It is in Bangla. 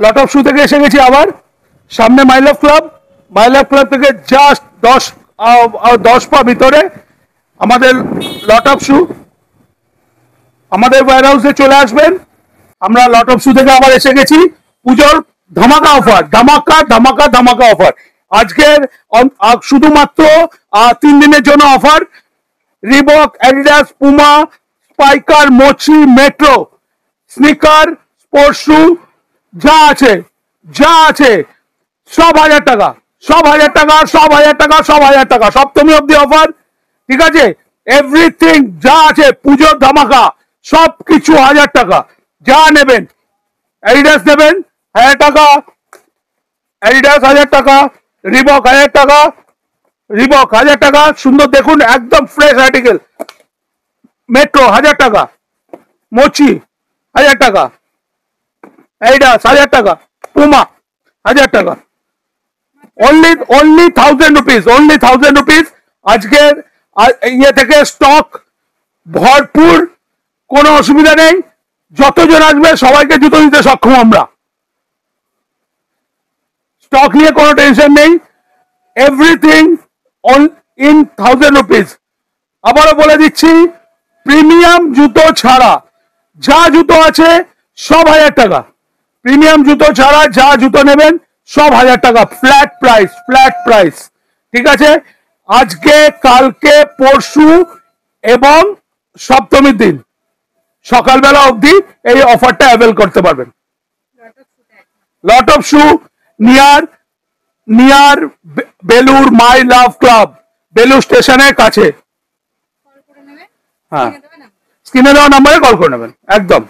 লট অফ শু থেকে এসে গেছি আবার সামনে মাই লাভ ক্লাব থেকে জাস্ট 10 পা ভিতরে আমাদের লট অফ শু। আমাদের ওয়্যার হাউসে চলে আসবেন। আমরা লট অফ শু থেকে আবার এসে গেছি পুজোর ধামাকা অফার, ধামাকা অফার। আজকের শুধুমাত্র 3 দিনের জন্য offer. Reebok, Adidas, Puma, Spykar, Mochi, Metro, sneaker, sports shoe যা আছে সব 1000 টাকা, সপ্তমী অব্দি অফার। ঠিক আছে, এভরিথিং যা আছে পুজোর ধামাকা সব কিছু 1000 টাকা। যা নেবেন, অ্যাডিডাস নেবেন 1000 টাকা, অ্যাডিডাস 1000 টাকা, রিবক 1000 টাকা, সুন্দর দেখুন একদম ফ্রেশ আর্টিকেল। মেট্রো 1000 টাকা, মোচি 1000 টাকা, অ্যাডিডাস 1000 টাকা, পুমা 1000 টাকা। only 1000 rupees। আজকের ইয়ে থেকে স্টক ভরপুর, কোনো অসুবিধা নেই। যতজন আসবে সবাইকে জুতো দিতে সক্ষম আমরা। স্টক নিয়ে কোনো টেনশন নেই। Everything in 1000 rupees। আবারও বলে দিচ্ছি, প্রিমিয়াম জুতো ছাড়া যা জুতো আছে সব 1000 টাকা। প্রিমিয়াম জুতো ছাড়া যা জুতো নেবেন সব 1000 টাকা, ফ্ল্যাট প্রাইস। ঠিক আছে, আজকে, কালকে, পরশু এবং সপ্তমীর দিন সকালবেলা অবধি এই অফারটা অ্যাভেল করতে পারবেন। Lot of shoe near Belur my love club, Belur স্টেশনের কাছে। হ্যাঁ, স্ক্রিনে দেওয়া নাম্বারে কল করে নেবেন একদম।